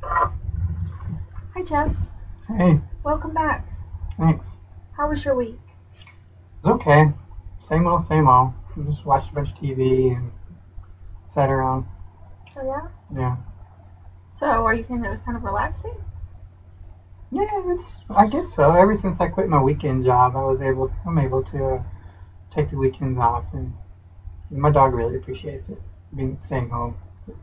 Hi, Jess. Hey, Welcome back. thanks. How was your week? It's okay. Same old, same old. I just watched a bunch of TV and sat around. Oh, yeah? Yeah. So, are you saying that it was kind of relaxing? Yeah, I guess so. Ever since I quit my weekend job, I'm able to take the weekends off, and my dog really appreciates it, staying home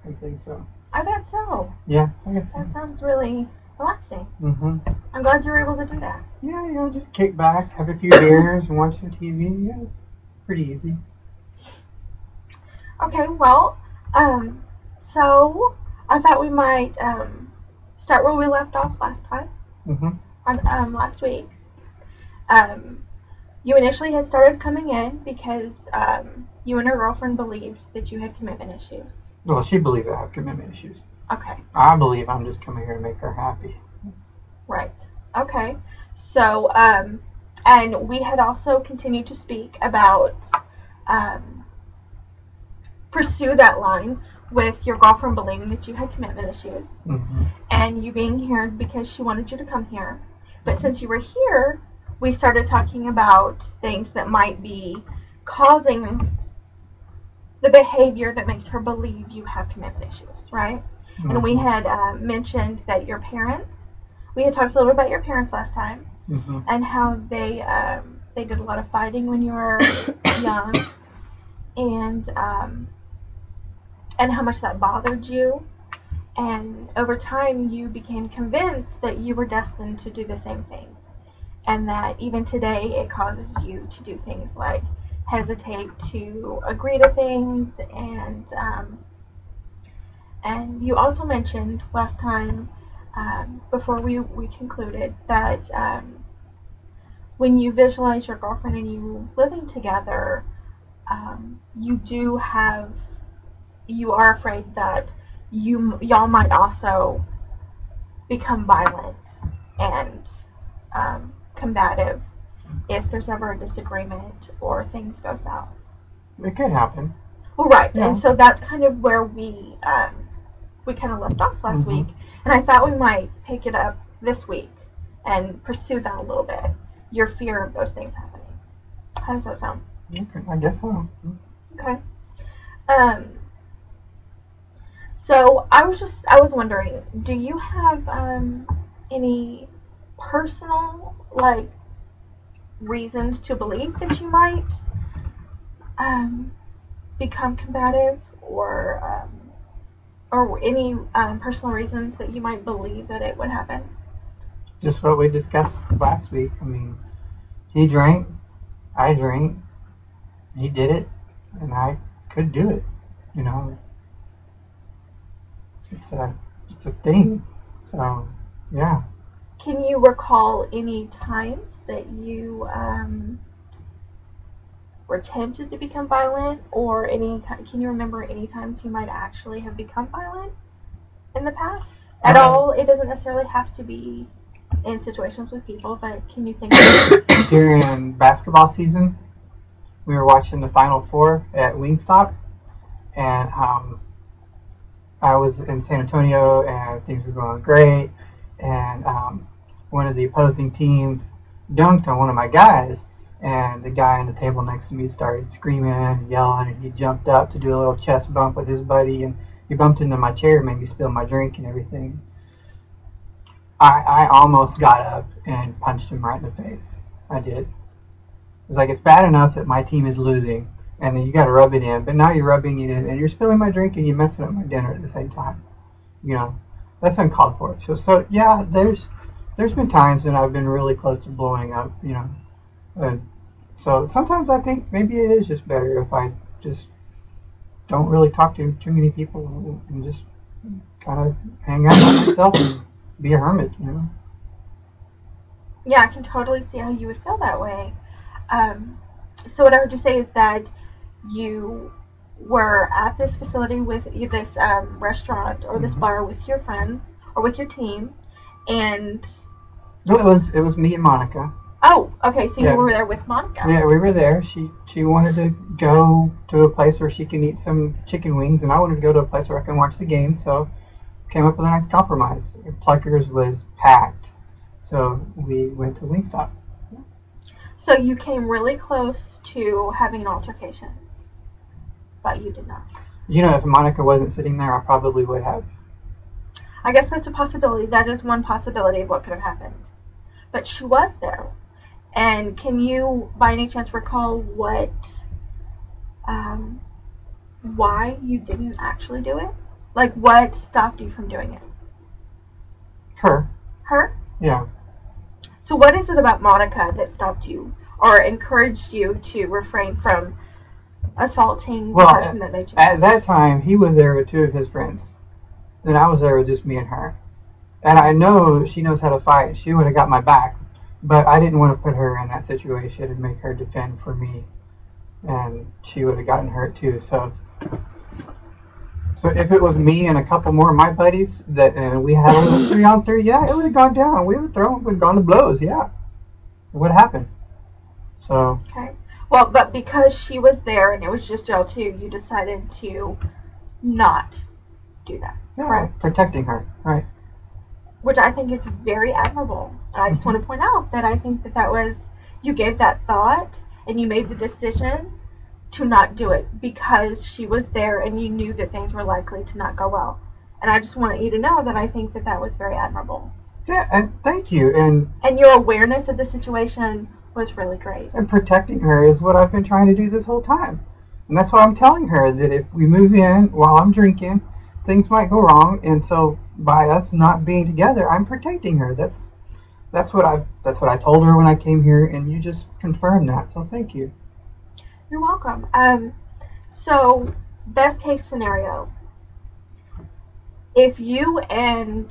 and things. So I bet so. yeah, I guess so. That sounds really relaxing. Mhm. I'm glad you were able to do that. Yeah, just kick back, have a few beers, and watch some TV. Yeah, it's pretty easy. Okay, well, um, so I thought we might start where we left off last time, Mhm. on last week. Um, you initially had started coming in because you and your girlfriend believed that you had commitment issues. Well, she believes I have commitment issues. Okay, I believe I'm just coming here to make her happy. right. Okay, so and we had also continued to speak about um, pursue that line with your girlfriend believing that you had commitment issues Mhm. and you being here because she wanted you to come here. But since you were here, we started talking about things that might be causing the behavior that makes her believe you have commitment issues, right? And we Mhm. had mentioned that your parents, we had talked a little bit about your parents last time Mhm. and how they did a lot of fighting when you were young, and and how much that bothered you. And over time, you became convinced that you were destined to do the same thing, and that even today it causes you to do things like hesitate to agree to things. And you also mentioned last time, before we concluded, that when you visualize your girlfriend and you living together, you do have you are afraid that y'all might also become violent and combative if there's ever a disagreement or things go south. It could happen. Well, right, and Yeah. so that's kind of where we kind of left off last week, Mhm. and I thought we might pick it up this week and pursue that a little bit. Your fear of those things happening. How does that sound? Okay, I guess so. Okay. Um, so I was wondering, do you have any personal reasons to believe that you might um, become combative, or any personal reasons that you might believe that it would happen? Just what we discussed last week. I mean, he drank, I drank, he did it, and I could do it. You know, it's a it's a thing. So yeah, Can you recall any times that you were tempted to become violent, or can you remember any times you might actually have become violent in the past? At uh, all, it doesn't necessarily have to be in situations with people, but can you think of? during basketball season, we were watching the Final Four at Wingstop, and I was in San Antonio, and things were going great, and one of the opposing teams dunked on one of my guys, and the guy on the table next to me started screaming and yelling, and he jumped up to do a little chest bump with his buddy, and he bumped into my chair, and made me spill my drink and everything. I almost got up and punched him right in the face. I did. It was like, it's bad enough that my team is losing, and then you got to rub it in, but now you're rubbing it in, and you're spilling my drink, and you're messing up my dinner at the same time. You know, that's uncalled for. So yeah, there's been times when I've been really close to blowing up. Uh, so sometimes I think maybe it is just better if I just don't really talk to too many people and just kind of hang out by myself and be a hermit. Yeah, I can totally see how you would feel that way. Um, so what I heard you say is that you were at this facility with this restaurant or this Mm-hmm. bar with your friends or with your team, and No, it was me and Monica. oh, okay, so you Yeah, were there with Monica. yeah, we were there. She wanted to go to a place where she can eat some chicken wings, and I wanted to go to a place where I can watch the game. So came up with a nice compromise. Pluckers was packed, so we went to Wingstop. So you came really close to having an altercation, but you did not. You know, if Monica wasn't sitting there, I probably would have. I guess that's a possibility. That is one possibility of what could have happened. But she was there. And can you, by any chance, recall why you didn't actually do it? Like, what stopped you from doing it? Her. Her? Yeah. So what is it about Monica that stopped you or encouraged you to refrain from assaulting the person that made you at that time, he was there with two of his friends. And I was there with just me and her. And I know she knows how to fight. She would have got my back. But I didn't want to put her in that situation and make her defend for me. And she would have gotten hurt too. So if it was me and a couple more of my buddies that we had a little 3-on-3, yeah, it would have gone down. We would have gone to blows, yeah. It would happen. So. Okay. Well, but because she was there and it was just y'all two, you decided to not do that. Yeah, correct? Protecting her, right. Which I think is very admirable. And I just want to point out that I think that was, you gave that thought and you made the decision to not do it because she was there and you knew that things were likely to not go well. And I just want you to know that I think that was very admirable. Yeah, and thank you. And your awareness of the situation was really great. And protecting her is what I've been trying to do this whole time. And that's why I'm telling her that if we move in while I'm drinking, things might go wrong. And so by us not being together, I'm protecting her. That's what I told her when I came here, and you just confirmed that. So thank you. You're welcome. So best case scenario, if you and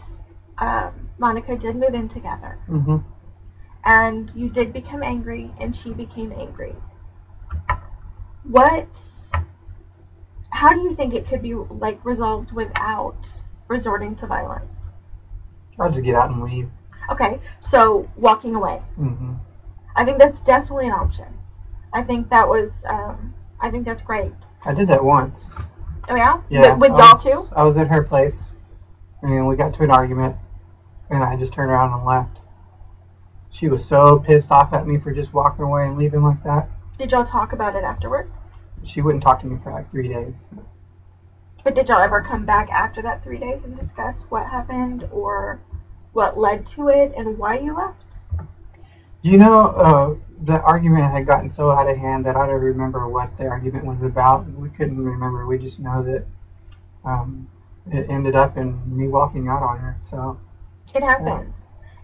Monica did move in together, mm-hmm. and you did become angry and she became angry, how do you think it could be like resolved without resorting to violence? I'll just get out and leave. Okay, so walking away. Mm-hmm. I think that's definitely an option. I think that's great. I did that once. Oh yeah? Yeah. With y'all too? I was at her place, and we got to an argument, and I just turned around and left. She was so pissed off at me for just walking away and leaving like that. Did y'all talk about it afterwards? She wouldn't talk to me for like 3 days. But did y'all ever come back after that 3 days and discuss what happened or what led to it and why you left? You know, the argument had gotten so out of hand that I don't remember what the argument was about. We couldn't remember. We just know that it ended up in me walking out on her. So it happens.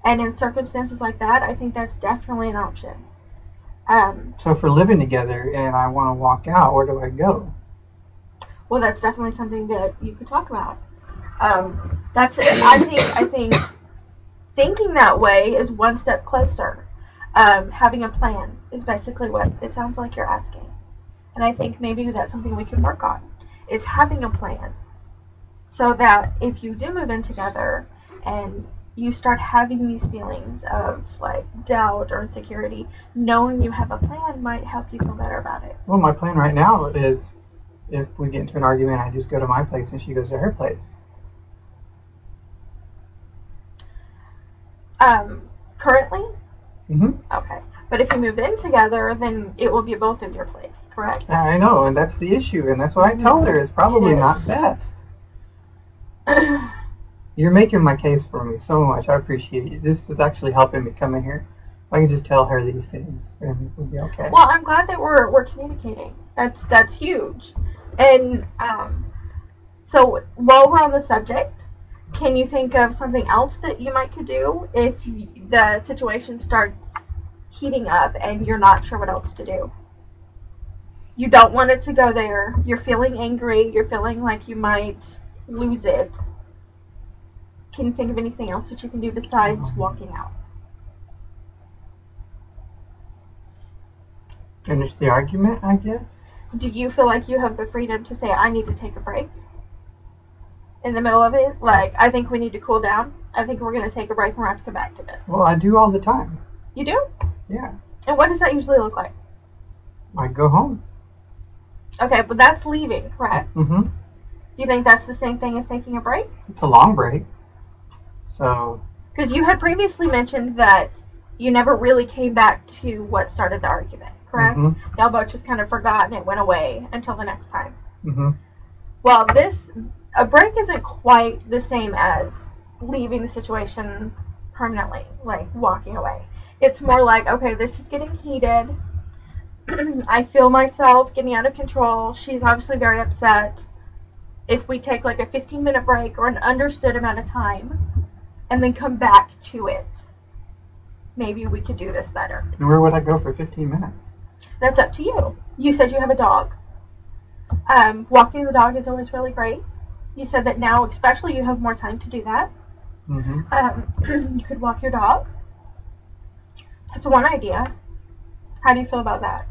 And in circumstances like that, I think that's definitely an option. So if we're living together and I want to walk out, where do I go? Well, that's definitely something that you could talk about. That's it. I think thinking that way is one step closer. Having a plan is basically what it sounds like you're asking. And I think maybe that's something we can work on, is having a plan. So that if you do move in together and you start having these feelings of like doubt or insecurity, knowing you have a plan might help you feel better about it. Well, my plan right now is if we get into an argument, I just go to my place and she goes to her place. Currently? Mm-hmm. Okay. But if you move in together, then it will be both of your place, correct? I know, and that's the issue, and that's why I told her it's probably not best. You're making my case for me so much. I appreciate it. This is actually helping me come in here. I can just tell her these things, and we'll be okay. Well, I'm glad that we're communicating. That's huge. And so while we're on the subject, can you think of something else that you might could do if the situation starts heating up and you're not sure what else to do? You don't want it to go there. You're feeling angry. You're feeling like you might lose it. Can you think of anything else that you can do besides walking out? Finish the argument, I guess. Do you feel like you have the freedom to say, I need to take a break in the middle of it? Like, I think we need to cool down. I think we're going to take a break and we're going to have to come back to this. Well, I do all the time. You do? Yeah. And what does that usually look like? I go home. Okay, but that's leaving, correct? Mm-hmm. Do you think that's the same thing as taking a break? It's a long break. So. Because you had previously mentioned that you never really came back to what started the argument, correct? Mm-hmm. Y'all both just kind of forgot and it went away until the next time. Mm-hmm. Well, a break isn't quite the same as leaving the situation permanently, like walking away. It's more like, okay, this is getting heated. I feel myself getting out of control. She's obviously very upset. If we take like a 15-minute break or an understood amount of time and then come back to it, maybe we could do this better. And where would I go for 15 minutes? That's up to you. You said you have a dog. Walking the dog is always really great. You said that now, especially, you have more time to do that. Mm-hmm. You could walk your dog. That's one idea. How do you feel about that?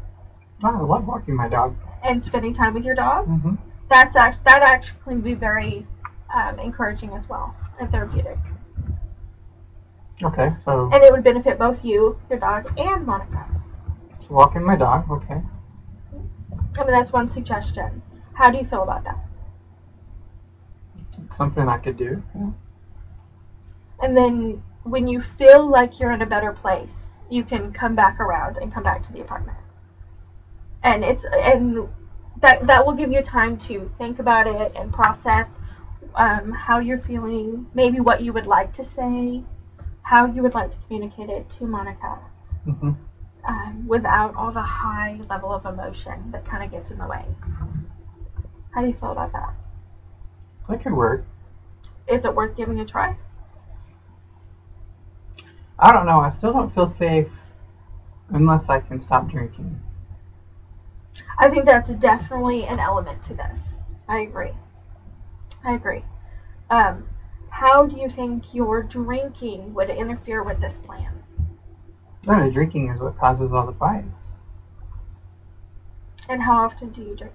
Oh, I love walking my dog. And spending time with your dog? Mm-hmm. That actually would be very encouraging as well and therapeutic. Okay, so. And it would benefit both you, your dog, and Monica. So walking my dog, okay. I mean, that's one suggestion. How do you feel about that? It's something I could do. Yeah. And then when you feel like you're in a better place, you can come back around and come back to the apartment. And that will give you time to think about it and process how you're feeling, maybe what you would like to say, how you would like to communicate it to Monica. Mm-hmm. Without all the high level of emotion that kind of gets in the way. How do you feel about that? That could work. Is it worth giving a try? I don't know. I still don't feel safe unless I can stop drinking. I think that's definitely an element to this. I agree. How do you think your drinking would interfere with this plan? No, drinking is what causes all the fights. And how often do you drink?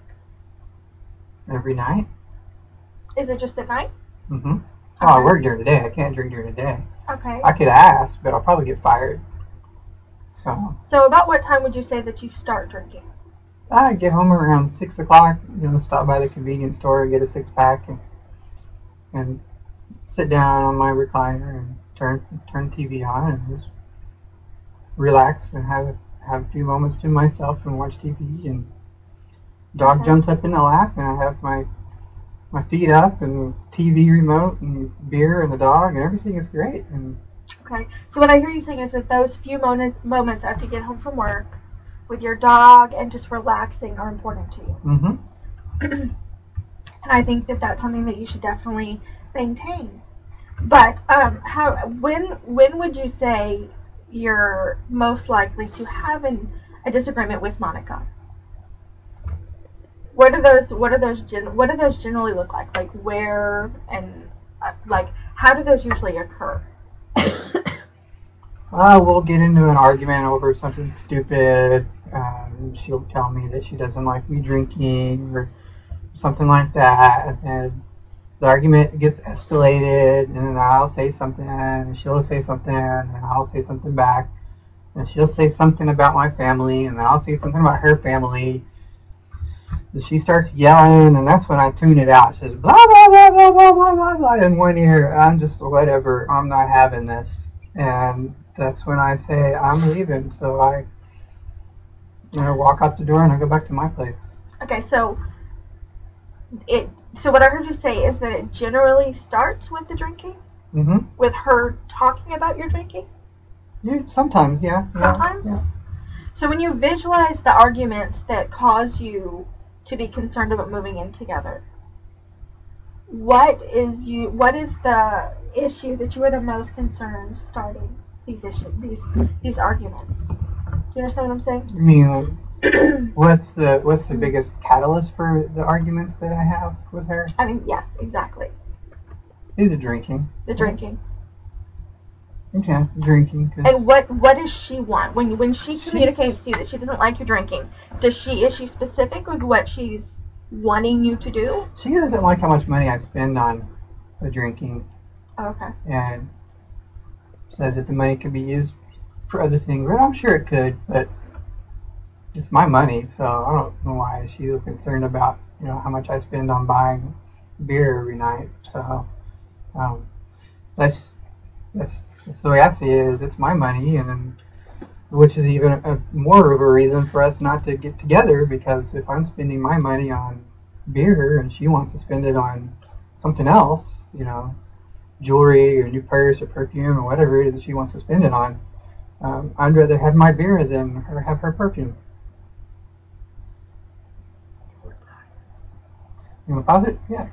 Every night. Is it just at night? Mm-hmm. Oh, I work during the day. I can't drink during the day. Okay. I could ask, but I'll probably get fired. So about what time would you say that you start drinking? I get home around 6 o'clock. Stop by the convenience store, get a 6-pack, and sit down on my recliner and turn the TV on and just relax and have a few moments to myself and watch TV. And dog jumps up in the lap, and I have my feet up and TV remote and beer and the dog, and everything is great. And okay, so what I hear you saying is that those few moments after you get home from work with your dog and just relaxing are important to you. Mm-hmm. And I think that that's something that you should definitely maintain. But when would you say you're most likely to have a disagreement with Monica? What do those generally look like? Like where and like how do those usually occur? We'll get into an argument over something stupid. She'll tell me that she doesn't like me drinking or something like that, and then the argument gets escalated, and then I'll say something, and she'll say something, and I'll say something back, and she'll say something about my family, and then I'll say something about her family. And she starts yelling, and that's when I tune it out. She says blah blah blah blah blah blah blah blah in one ear. I'm just whatever. I'm not having this, and that's when I say I'm leaving. So I walk out the door and I go back to my place. Okay, so what I heard you say is that it generally starts with the drinking? Mm-hmm. With her talking about your drinking? Yeah, sometimes, yeah. Sometimes? Yeah. So when you visualize the arguments that cause you to be concerned about moving in together, what is the issue that you are the most concerned starting these arguments? Do you understand what I'm saying? I mean, what's the biggest catalyst for the arguments that I have with her? I mean, yes, exactly. It's the drinking. The drinking. Okay, drinking. And what does she want when she communicates to you that she doesn't like your drinking? Is she specific with what she's wanting you to do? She doesn't like how much money I spend on the drinking. Oh, okay. And says that the money could be used for other things, and I'm sure it could, but it's my money, so I don't know why she's concerned about how much I spend on buying beer every night. So um, that's that's the way I see it. Is it's my money, and then which is even more of a reason for us not to get together, because if I'm spending my money on beer and she wants to spend it on something else, jewelry or new purse or perfume or whatever it is that she wants to spend it on, I'd rather have my beer than her have her perfume. You want to pause it? Yeah.